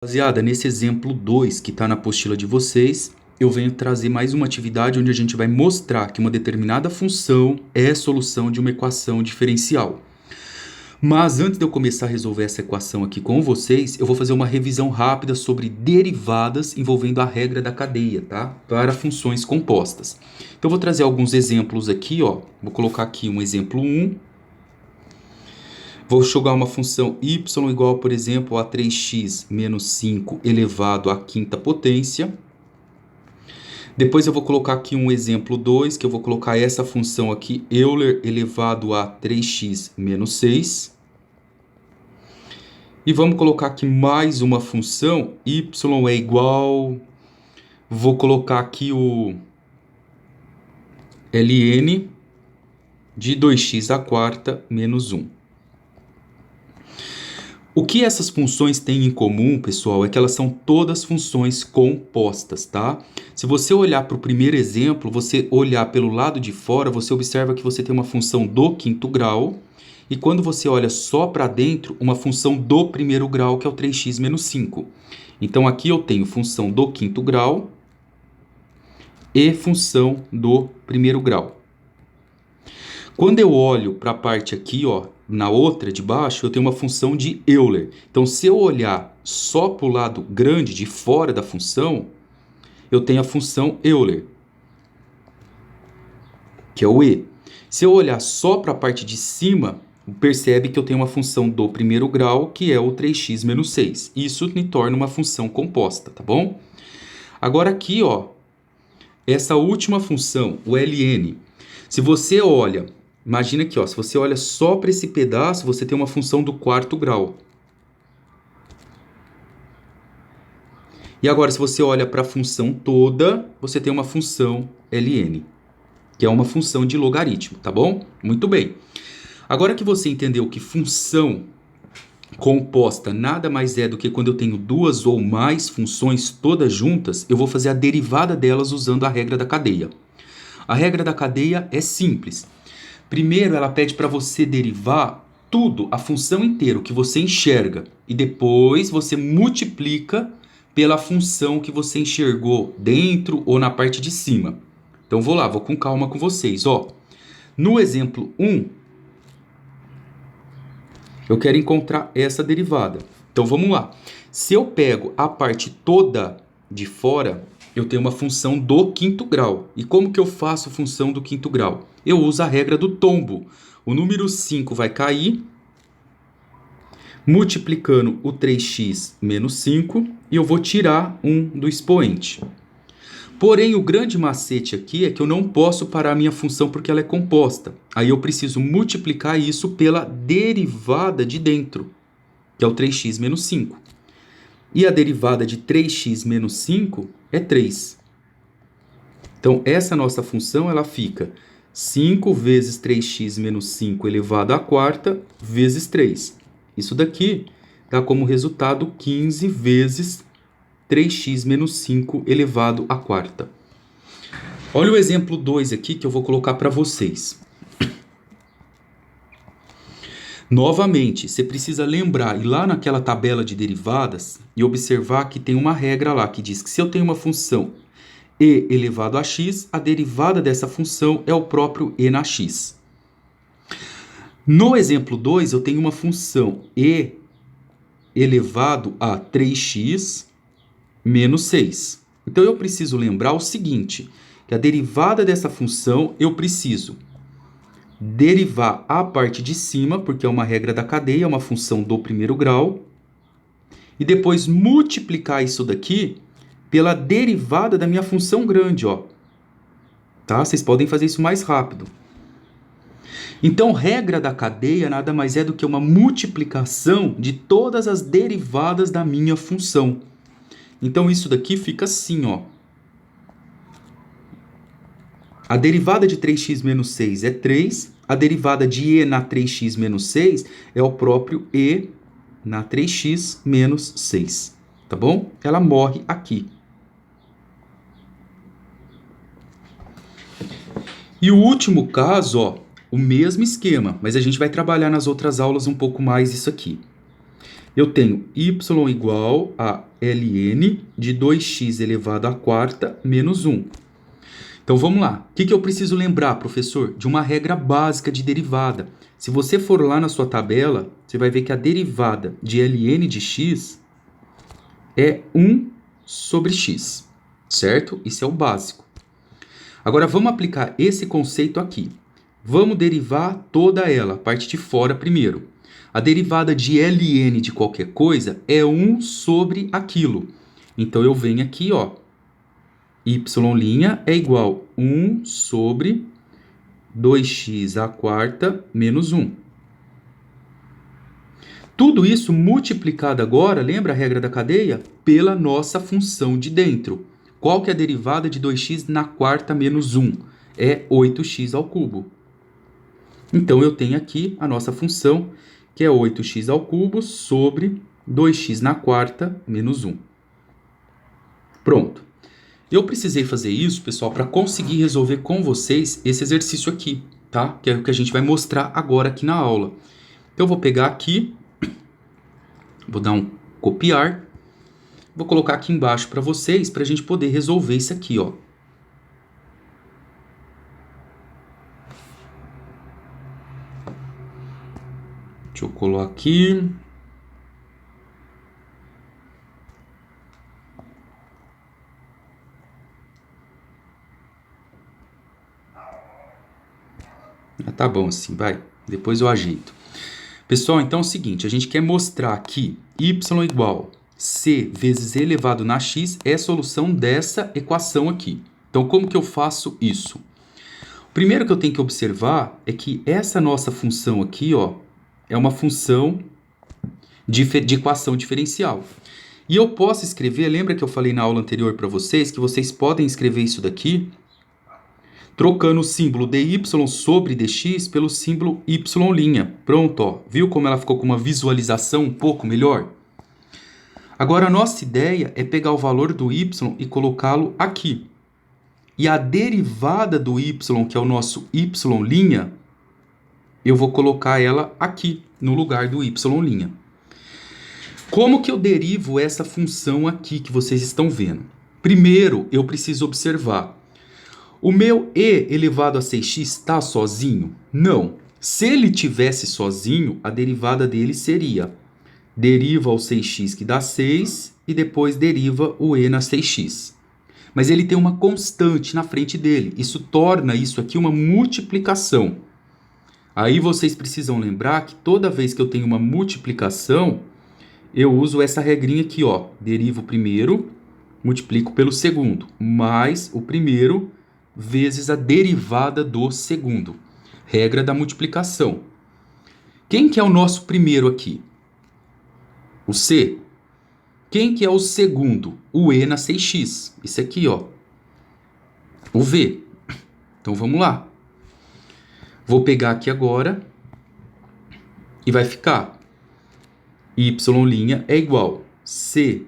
Rapaziada, nesse exemplo 2 que está na apostila de vocês, eu venho trazer mais uma atividade onde a gente vai mostrar que uma determinada função é solução de uma equação diferencial. Mas antes de eu começar a resolver essa equação aqui com vocês, eu vou fazer uma revisão rápida sobre derivadas envolvendo a regra da cadeia, tá? Para funções compostas. Então eu vou trazer alguns exemplos aqui, ó. Vou colocar aqui um exemplo 1. Vou jogar uma função y igual, por exemplo, a 3x menos 5 elevado à quinta potência. Depois eu vou colocar aqui um exemplo 2, que eu vou colocar essa função aqui, Euler elevado a 3x menos 6. E vamos colocar aqui mais uma função, y é igual... Vou colocar aqui o ln de 2x à quarta menos 1. O que essas funções têm em comum, pessoal, é que elas são todas funções compostas, tá? Se você olhar para o primeiro exemplo, você olhar pelo lado de fora, você observa que você tem uma função do quinto grau, e quando você olha só para dentro, uma função do primeiro grau, que é o 3x menos 5. Então aqui eu tenho função do quinto grau e função do primeiro grau. Quando eu olho para a parte aqui, ó, na outra de baixo, eu tenho uma função de Euler. Então, se eu olhar só para o lado grande, de fora da função, eu tenho a função Euler, que é o E. Se eu olhar só para a parte de cima, percebe que eu tenho uma função do primeiro grau, que é o 3x menos 6. Isso me torna uma função composta, tá bom? Agora aqui, ó, essa última função, o ln, se você olha... Imagina aqui, ó, se você olha só para esse pedaço, você tem uma função do quarto grau. E agora, se você olha para a função toda, você tem uma função ln, que é uma função de logaritmo, tá bom? Muito bem. Agora que você entendeu que função composta nada mais é do que quando eu tenho duas ou mais funções todas juntas, eu vou fazer a derivada delas usando a regra da cadeia. A regra da cadeia é simples. Primeiro, ela pede para você derivar tudo, a função inteira, o que você enxerga. E depois você multiplica pela função que você enxergou dentro ou na parte de cima. Então, vou lá, vou com calma com vocês. Ó, no exemplo 1, eu quero encontrar essa derivada. Então, vamos lá. Se eu pego a parte toda de fora, eu tenho uma função do quinto grau. E como que eu faço função do quinto grau? Eu uso a regra do tombo. O número 5 vai cair, multiplicando o 3x menos 5, e eu vou tirar 1 do expoente. Porém, o grande macete aqui é que eu não posso parar a minha função porque ela é composta. Aí eu preciso multiplicar isso pela derivada de dentro, que é o 3x menos 5. E a derivada de 3x menos 5 é 3. Então, essa nossa função ela fica 5 vezes 3x menos 5 elevado à quarta vezes 3. Isso daqui dá como resultado 15 vezes 3x menos 5 elevado à quarta. Olha o exemplo 2 aqui que eu vou colocar para vocês. Novamente, você precisa lembrar, ir lá naquela tabela de derivadas e observar que tem uma regra lá que diz que se eu tenho uma função e elevado a x, a derivada dessa função é o próprio e na x. No exemplo 2, eu tenho uma função e elevado a 3x menos 6. Então, eu preciso lembrar o seguinte, que a derivada dessa função eu preciso derivar a parte de cima, porque é uma regra da cadeia, é uma função do primeiro grau, e depois multiplicar isso daqui pela derivada da minha função grande, ó. Tá? Vocês podem fazer isso mais rápido. Então, regra da cadeia nada mais é do que uma multiplicação de todas as derivadas da minha função. Então, isso daqui fica assim, ó. A derivada de 3x menos 6 é 3. A derivada de e na 3x menos 6 é o próprio e na 3x menos 6. Tá bom? Ela morre aqui. E o último caso, ó, o mesmo esquema, mas a gente vai trabalhar nas outras aulas um pouco mais isso aqui. eu tenho y igual a ln de 2x elevado à quarta menos 1. Então vamos lá. O que eu preciso lembrar, professor? De uma regra básica de derivada. Se você for lá na sua tabela, você vai ver que a derivada de ln de x é 1 sobre x, certo? Isso é o básico. Agora vamos aplicar esse conceito aqui. Vamos derivar toda ela, a parte de fora primeiro. A derivada de ln de qualquer coisa é 1 sobre aquilo. Então eu venho aqui, ó, y' é igual a 1 sobre 2x à quarta menos 1. Tudo isso multiplicado agora, lembra a regra da cadeia? Pela nossa função de dentro. Qual que é a derivada de 2x na quarta menos 1? É 8x ao cubo. Então eu tenho aqui a nossa função, que é 8x ao cubo sobre 2x na quarta menos 1. Pronto. Eu precisei fazer isso, pessoal, para conseguir resolver com vocês esse exercício aqui, tá? Que é o que a gente vai mostrar agora aqui na aula. Então eu vou pegar aqui, vou dar um copiar, vou colocar aqui embaixo para vocês, para a gente poder resolver isso aqui, ó. Deixa eu colocar aqui. Tá bom assim, vai. Depois eu ajeito. Pessoal, então é o seguinte, a gente quer mostrar que y igual c vezes e elevado na x é a solução dessa equação aqui. Então, como que eu faço isso? O primeiro que eu tenho que observar é que essa nossa função aqui, ó, é uma função de equação diferencial. E eu posso escrever, lembra que eu falei na aula anterior para vocês, que vocês podem escrever isso daqui trocando o símbolo dy sobre dx pelo símbolo y'. Pronto, ó. Viu como ela ficou com uma visualização um pouco melhor? Agora, a nossa ideia é pegar o valor do y e colocá-lo aqui. E a derivada do y, que é o nosso y', eu vou colocar ela aqui, no lugar do y'. Como que eu derivo essa função aqui que vocês estão vendo? Primeiro, eu preciso observar. O meu e elevado a 6x está sozinho? Não. Se ele tivesse sozinho, a derivada dele seria deriva o 6x que dá 6 e depois deriva o e na 6x. Mas ele tem uma constante na frente dele. Isso torna isso aqui uma multiplicação. Aí vocês precisam lembrar que toda vez que eu tenho uma multiplicação, eu uso essa regrinha aqui, ó. Derivo o primeiro, multiplico pelo segundo, mais o primeiro vezes a derivada do segundo. Regra da multiplicação. Quem que é o nosso primeiro aqui? O c. Quem que é o segundo? O e na 6x. Esse aqui, ó. O v. Então vamos lá. Vou pegar aqui agora e vai ficar y' é igual c'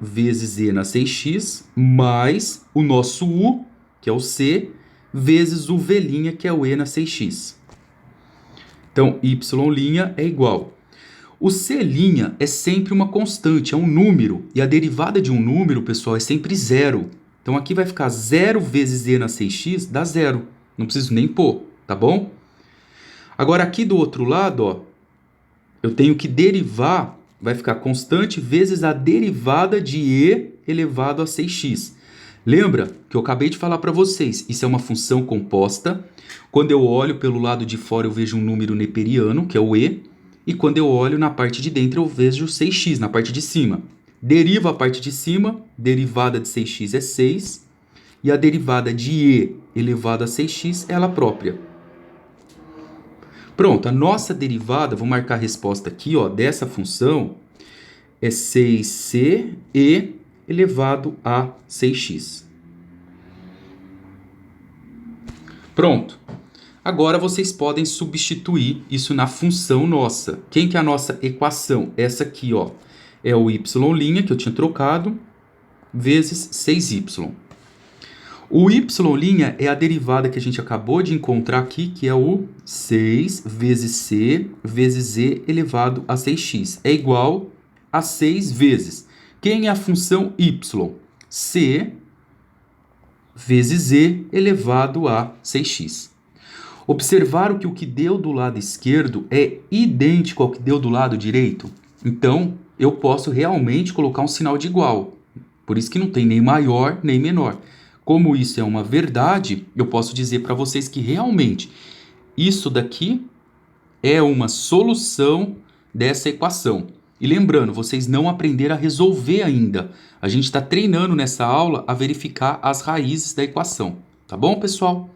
vezes e na 6x mais o nosso u, que é o c, vezes o v', que é o e na 6x. Então, y' é igual. O c' é sempre uma constante, é um número. E a derivada de um número, pessoal, é sempre zero. Então, aqui vai ficar 0 vezes e na 6x dá zero. Não preciso nem pôr, tá bom? Agora, aqui do outro lado, ó, eu tenho que derivar, vai ficar constante vezes a derivada de e elevado a 6x. Lembra que eu acabei de falar para vocês, isso é uma função composta. Quando eu olho pelo lado de fora, eu vejo um número neperiano, que é o e. E quando eu olho na parte de dentro, eu vejo 6x na parte de cima. Deriva a parte de cima, derivada de 6x é 6. E a derivada de e elevado a 6x é ela própria. Pronto, a nossa derivada, vou marcar a resposta aqui, ó, dessa função, é 6c e elevado a 6x. Pronto. Agora vocês podem substituir isso na função nossa. Quem que é a nossa equação? Essa aqui, ó, é o y' que eu tinha trocado, vezes 6y. O y' é a derivada que a gente acabou de encontrar aqui, que é o 6 vezes c vezes z elevado a 6x. É igual a 6 vezes. Quem é a função y? C vezes z elevado a 6x. Observaram que o que deu do lado esquerdo é idêntico ao que deu do lado direito? Então, eu posso realmente colocar um sinal de igual. Por isso que não tem nem maior nem menor. Como isso é uma verdade, eu posso dizer para vocês que realmente isso daqui é uma solução dessa equação. E lembrando, vocês não aprenderam a resolver ainda. A gente está treinando nessa aula a verificar as raízes da equação. Tá bom, pessoal?